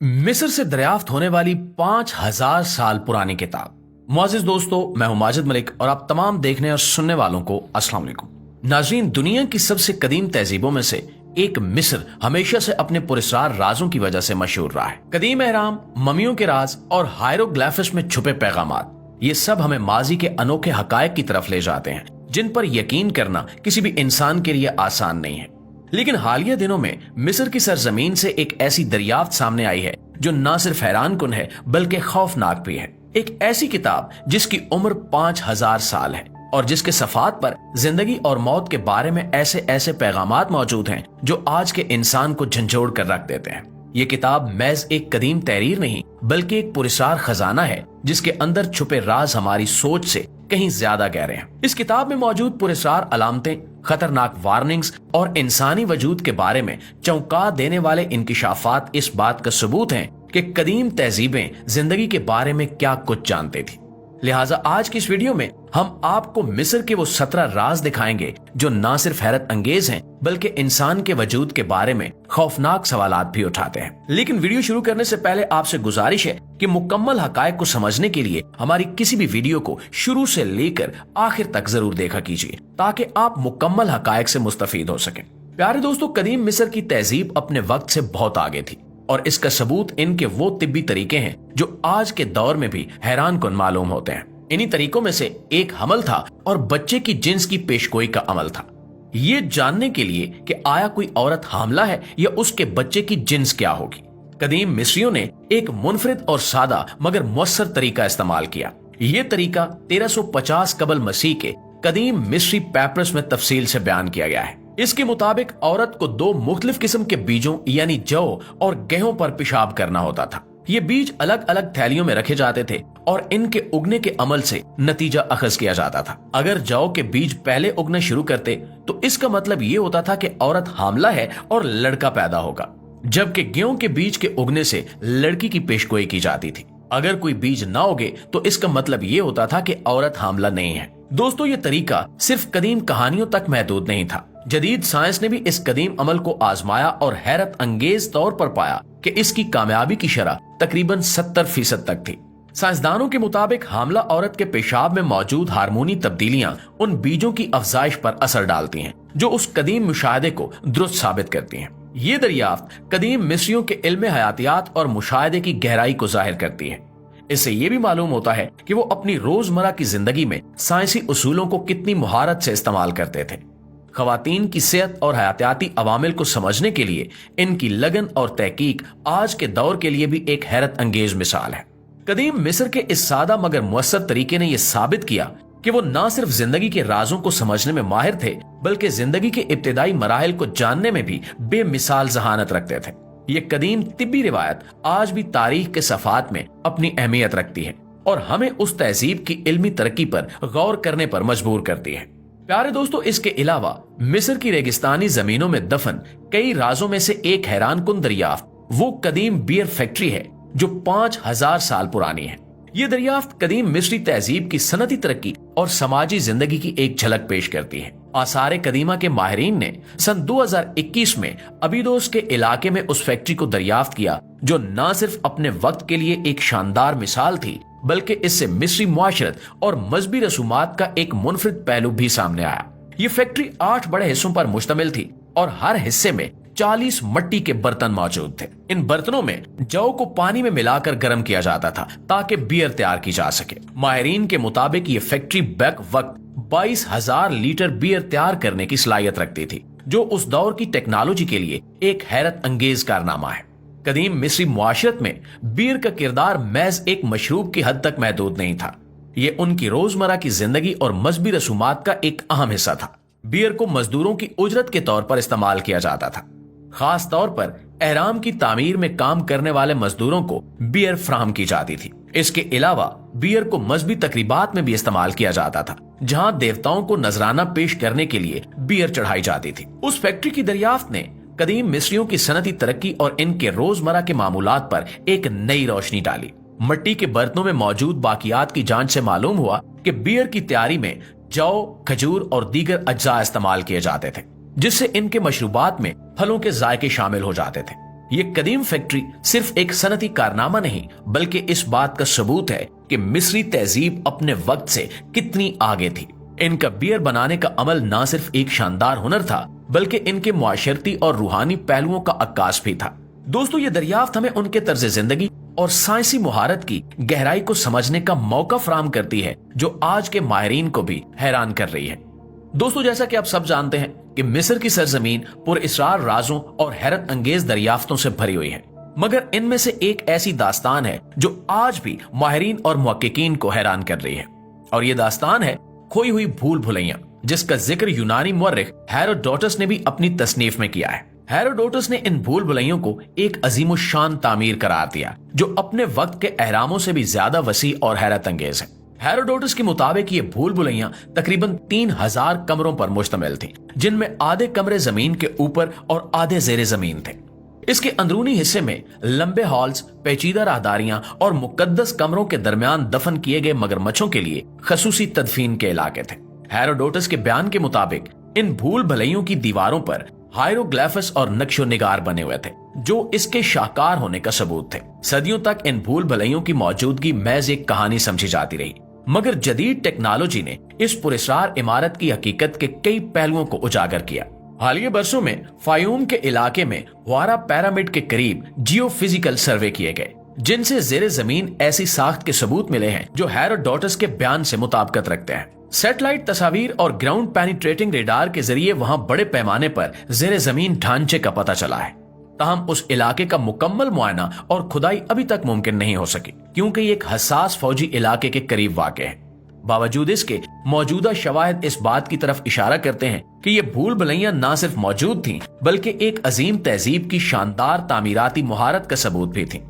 मिस्र से दरियाफ्त होने वाली 5000 साल पुरानी किताब। मुआज़िज़ दोस्तों, मैं हूं माजिद मलिक और आप तमाम देखने और सुनने वालों को अस्सलाम वालेकुम। नाज़रीन, दुनिया की सबसे कदीम तहजीबों में से एक मिस्र हमेशा से अपने पुरस्कार राजों की वजह से मशहूर रहा है। कदीम एहराम, ममियों के राज और हायरोग्लिफिक्स में छुपे पैगामात, ये सब हमें माजी के अनोखे हकायक की तरफ ले जाते हैं जिन पर यकीन करना किसी भी इंसान के लिए आसान नहीं है। लेकिन हालिया दिनों में मिस्र की सरजमीन से एक ऐसी दरियाफ्त सामने आई है जो न सिर्फ हैरान कुन है बल्कि खौफनाक भी है। एक ऐसी किताब जिसकी उम्र 5000 साल है और जिसके सफात पर जिंदगी और मौत के बारे में ऐसे ऐसे पैगामात मौजूद हैं जो आज के इंसान को झंझोड़ कर रख देते हैं। ये किताब महज एक कदीम तहरीर नहीं बल्कि एक पुरस्कार खजाना है जिसके अंदर छुपे राज हमारी सोच से कहीं ज्यादा गहरे हैं। इस किताब में मौजूद पुरस्कार अलामतें, खतरनाक वार्निंग्स और इंसानी वजूद के बारे में चौंका देने वाले इंकिशाफात इस बात का सबूत हैं कि कदीम तहजीबें जिंदगी के बारे में क्या कुछ जानते थी। लिहाजा आज की इस वीडियो में हम आपको मिस्र के वो 17 राज दिखाएंगे जो न सिर्फ हैरत अंगेज हैं बल्कि इंसान के वजूद के बारे में खौफनाक सवालात भी उठाते हैं। लेकिन वीडियो शुरू करने से पहले आपसे गुजारिश है कि मुकम्मल हकायक को समझने के लिए हमारी किसी भी वीडियो को शुरू से लेकर आखिर तक जरूर देखा कीजिए ताकि आप मुकम्मल हकायक से मुस्तफीद हो सकें। प्यारे दोस्तों, कदीम मिस्र की तहजीब अपने वक्त से बहुत आगे थी और इसका सबूत इनके वो तिब्बी तरीके हैं जो आज के दौर में भी हैरान कुन मालूम होते हैं। इन्हीं तरीकों में से एक हमल था और बच्चे की जिन्स की पेशगोई का अमल था। ये जानने के लिए कि आया कोई औरत हामला है या उसके बच्चे की जिन्स क्या होगी, कदीम मिस्रियों ने एक मुनफरिद और सादा मगर मुअस्सर तरीका इस्तेमाल किया। ये तरीका 1350 कबल मसीह के कदीम मिस्री पैपरस में तफसील से बयान किया गया है। इसके मुताबिक औरत को 2 मुख्तलिफ किस्म के बीजों यानी जौ और गेहूं पर पेशाब करना होता था। ये बीज अलग अलग थैलियों में रखे जाते थे और इनके उगने के अमल से नतीजा अखज किया जाता था। अगर जौ के बीज पहले उगना शुरू करते तो इसका मतलब ये होता था कि औरत हामला है और लड़का पैदा होगा, जबकि गेहूं के बीज के उगने से लड़की की पेशगोई की जाती थी। अगर कोई बीज ना उगे तो इसका मतलब ये होता था कि औरत हामला नहीं है। दोस्तों, ये तरीका सिर्फ कदीम कहानियों तक महदूद नहीं था। जदीद साइंस ने भी इस कदीम अमल को आजमाया और हैरत अंगेज तौर पर पाया कि इसकी कामयाबी की शरह तकरीबन 70% तक थी। साइंसदानों के मुताबिक हामला औरत के पेशाब में मौजूद हार्मोनी तब्दीलियां उन बीजों की अफजाइश पर असर डालती हैं जो उस कदीम मुशाहदे को दुरुस्त साबित करती हैं। ये दरियाफ्त कदीम मिस्रियों के इल्म हयातियात और मुशाहदे की गहराई को जाहिर करती है। इससे ये भी मालूम होता है कि वो अपनी रोजमर्रा की जिंदगी में साइंसी उसूलों को कितनी मुहारत से इस्तेमाल करते थे। खवातीन की सेहत और हयातियाती अवामिल को समझने के लिए इनकी लगन और तहकीक आज के दौर के लिए भी एक हैरत अंगेज मिसाल है। कदीम मिस्र के इस सादा मगर मुअस्सर तरीके ने यह साबित किया कि वो न सिर्फ जिंदगी के राजों को समझने में माहिर थे बल्कि जिंदगी के इब्तिदाई मराहिल को जानने में भी बेमिसाल जहानत रखते थे। ये कदीम तिब्बी रिवायत आज भी तारीख के सफात में अपनी अहमियत रखती है और हमें उस तहजीब की इल्मी तरक्की पर गौर करने पर मजबूर करती है। प्यारे दोस्तों, इसके अलावा मिस्र की रेगिस्तानी जमीनों में दफन कई राजों में से एक हैरान कुन दरियाफ्त वो कदीम बियर फैक्ट्री है जो 5000 साल पुरानी है। ये दरियाफ्त कदीम मिस्री तहजीब की सनती तरक्की और समाजी जिंदगी की एक झलक पेश करती है। आसारे कदीमा के माहिरीन ने सन 2021 में अबीदोस के इलाके में उस फैक्ट्री को दरियाफ्त किया जो न सिर्फ अपने वक्त के लिए एक शानदार मिसाल थी बल्कि इससे मिस्री मुआशरत और मजहबी रसूमात का एक मुनफरिद पहलू भी सामने आया। ये फैक्ट्री 8 बड़े हिस्सों पर मुश्तमिल थी और हर हिस्से में 40 मिट्टी के बर्तन मौजूद थे। इन बर्तनों में जौ को पानी में मिलाकर गर्म किया जाता था ताकि बियर तैयार की जा सके। माहिरीन के मुताबिक ये फैक्ट्री बैक वक्त 22,000 लीटर बियर तैयार करने की सलाहियत रखती थी, जो उस दौर की टेक्नोलॉजी के लिए एक हैरत अंगेज कारनामा है। कदीम मिस्री मुआशरत में बियर का किरदार महज एक मशरूब की हद तक महदूद नहीं था। ये उनकी रोजमर्रा की जिंदगी और मजहबी रसूमात का एक अहम हिस्सा था। बियर को मजदूरों की उजरत के तौर पर इस्तेमाल किया जाता था। खास तौर पर एहराम की तामीर में काम करने वाले मजदूरों को बियर फराहम की जाती थी। इसके अलावा बियर को मजहबी तकरीबात में भी इस्तेमाल किया जाता था जहां देवताओं को नजराना पेश करने के लिए बियर चढ़ाई जाती थी। उस फैक्ट्री की दरियाफ्त ने कदीम मिस्रियों की सनती तरक्की और इनके रोजमर्रा के मामूलात पर एक नई रोशनी डाली। मिट्टी के बर्तनों में मौजूद बाकियात की जांच से मालूम हुआ कि बियर की तैयारी में जौ, खजूर और दीगर अज्जा इस्तेमाल किए जाते थे जिससे इनके मशरूबात में फलों के जायके शामिल हो जाते थे। ये कदीम फैक्ट्री सिर्फ एक सनती कारनामा नहीं बल्कि इस बात का सबूत है कि मिस्री तहजीब अपने वक्त से कितनी आगे थी। इनका बियर बनाने का अमल न सिर्फ एक शानदार हुनर था बल्कि इनके मुआशरती और रूहानी पहलुओं का अक्कास भी था। दोस्तों, ये दरियाफ्त हमें उनके तर्ज जिंदगी और साइंसी मुहारत की गहराई को समझने का मौका फराहम करती है जो आज के माहिरीन को भी हैरान कर रही है। दोस्तों, जैसा कि आप सब जानते हैं कि मिस्र की सरजमीन पुरअसरार राजों और हैरत अंगेज दरियाफ्तों से भरी हुई है, मगर इनमें से एक ऐसी दास्तान है जो आज भी माहिरीन और मुहक्किकीन को हैरान कर रही है, और ये दास्तान है खोई हुई भूल भुलैया, जिसका जिक्र यूनानी मुअर्रिख हेरोडोटस ने भी अपनी तसनीफ में किया है। हेरोडोटस ने इन भूल भुलैयों को एक अजीमुशान तामीर करार दिया जो अपने वक्त के अहरामों से भी ज्यादा वसी और हैरत अंगेज है। हेरोडोटस के मुताबिक ये भूल भुलैया तकरीबन 3000 कमरों पर मुश्तमिल थी, जिनमें आधे कमरे जमीन के ऊपर और आधे जेरे जमीन थे। इसके अंदरूनी हिस्से में लंबे हॉल्स, पेचीदा राहदारियां और मुकद्दस कमरों के दरमियान दफन किए गए मगरमच्छों के लिए खसूसी तदफीन के इलाके थे। हेरोडोटस के बयान के मुताबिक इन भूल भलैयों की दीवारों पर हायरोग्लिफस और नक्शो निगार बने हुए थे जो इसके शाहकार होने का सबूत थे। सदियों तक इन भूल भलैयों की मौजूदगी महज एक कहानी समझी जाती रही, मगर जदीद टेक्नोलॉजी ने इस पुरअसरार इमारत की हकीकत के कई पहलुओं को उजागर किया। हालिया बरसों में फायूम के इलाके में वारा पिरामिड के करीब जियोफिजिकल सर्वे किए गए, जिनसे जेरे जमीन ऐसी साख्त के सबूत मिले हैं जो हेरोडोटस के बयान से मुताबिकत रखते हैं। सैटेलाइट तस्वीर और ग्राउंड पेनिट्रेटिंग रेडार के जरिए वहां बड़े पैमाने पर जेरे जमीन ढांचे का पता चला है। ताहम उस इलाके का मुकम्मल मुआयना और खुदाई अभी तक मुमकिन नहीं हो सकी, क्योंकि ये एक हसास फौजी इलाके के करीब वाक़ है। बावजूद इसके मौजूदा शवाहिद इस बात की तरफ इशारा करते हैं कि ये भूल भुलैया न सिर्फ मौजूद थीं बल्कि एक अजीम तहजीब की शानदार तामीराती मुहारत का सबूत भी थी।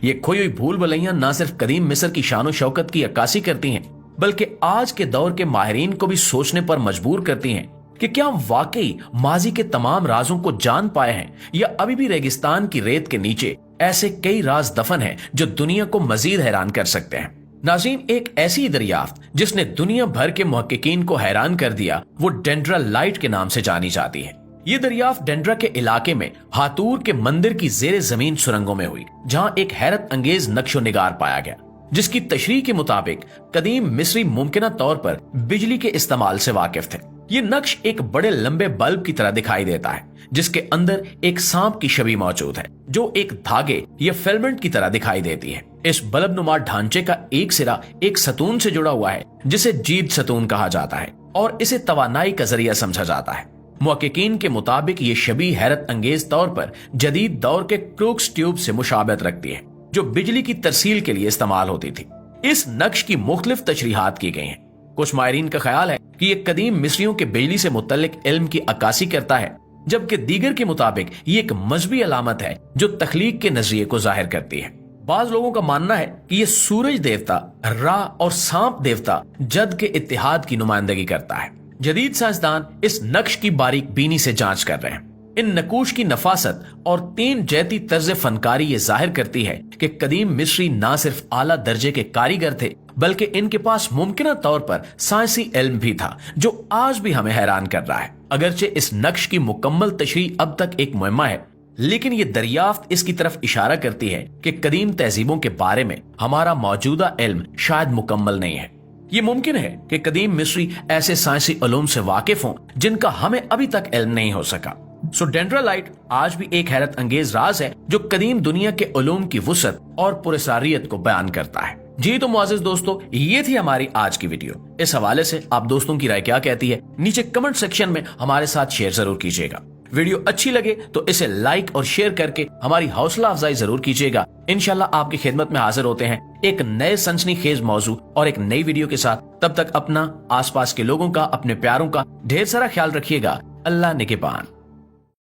ये खोई हुई भूल भुलैया न सिर्फ कदीम मिस्र की शानो शौकत की अक्कासी करती हैं बल्कि आज के दौर के माहिरीन को भी सोचने पर मजबूर करती हैं कि क्या हम वाकई माजी के तमाम राजों को जान पाए हैं या अभी भी रेगिस्तान की रेत के नीचे ऐसे कई राज दफन हैं जो दुनिया को मजीद हैरान कर सकते हैं। नाज़रीन, एक ऐसी दरियाफ्त जिसने दुनिया भर के मुहक्किकीन को हैरान कर दिया वो डेंड्रालाइट के नाम से जानी जाती है। ये दरियाफ्त डेंड्रा के इलाके में हातूर के मंदिर की जेरे जमीन सुरंगों में हुई, जहां एक हैरत अंगेज नक्शो निगार पाया गया जिसकी तशरीह के मुताबिक कदीम मिस्री मुमकिना तौर पर बिजली के इस्तेमाल से वाकिफ थे। ये नक्श एक बड़े लंबे बल्ब की तरह दिखाई देता है जिसके अंदर एक सांप की छवि मौजूद है जो एक धागे या फिलामेंट की तरह दिखाई देती है। इस बल्ब नुमा ढांचे का एक सिरा एक सतून से जुड़ा हुआ है जिसे जीद सतून कहा जाता है और इसे तवानाई का जरिया समझा जाता है। मुहक्किकीन के मुताबिक ये छवि हैरत अंगेज तौर पर जदीद दौर के क्रूक्स ट्यूब से मुशाबहत रखती है जो बिजली की तरसील के लिए इस्तेमाल होती थी। इस नक्श की मुख्तलिफ तशरीहात की गई हैं। कुछ माहिरीन का ख्याल है कि ये कदीम मिस्रियों के बिजली से मुतल्लिक इल्म की अक्कासी करता है, जबकि दीगर के मुताबिक ये एक मजहबी अलामत है जो तख्लीक के नजरिए को जाहिर करती है। बाज लोगों का मानना है कि ये सूरज देवता, रा और सांप देवता जद के इत्तिहाद की नुमाइंदगी करता है। जदीद साइंसदान इस नक्श की बारीक बीनी से जांच कर रहे हैं। इन नकूश की नफासत और तीन जैती तर्ज फनकारी ये जाहिर करती है कि कदीम मिस्री ना सिर्फ आला दर्जे के कारीगर थे बल्कि इनके पास मुमकिना तौर पर साइंसी इल्म भी था जो आज भी हमें हैरान कर रहा है। अगरचे इस नक्श की मुकम्मल तशरीह अब तक एक मुहिम्मा है, लेकिन ये दरियाफ्त इसकी तरफ इशारा करती है कि कदीम तहजीबों के बारे में हमारा मौजूदा इल्म शायद मुकम्मल नहीं है। ये मुमकिन है कि कदीम मिस्री ऐसे साइंसी उलूम से वाकिफ हों जिनका हमें अभी तक इल्म नहीं हो सका। सो डेंड्रालाइट आज भी एक हैरत अंगेज राज है जो कदीम दुनिया के उलूम की वुसअत और पुरअसरारियत को बयान करता है। जी तो मुअज़्ज़िज़ दोस्तों, ये थी हमारी आज की वीडियो। इस हवाले से आप दोस्तों की राय क्या कहती है नीचे कमेंट सेक्शन में हमारे साथ शेयर जरूर कीजिएगा। वीडियो अच्छी लगे तो इसे लाइक और शेयर करके हमारी हौसला अफजाई जरूर कीजिएगा। इंशाल्लाह आपकी खिदमत में हाजिर होते हैं एक नए सनसनीखेज मौजू और एक नई वीडियो के साथ। तब तक अपना, आसपास के लोगों का, अपने प्यारों का ढेर सारा ख्याल रखिएगा। अल्लाह निगहबान।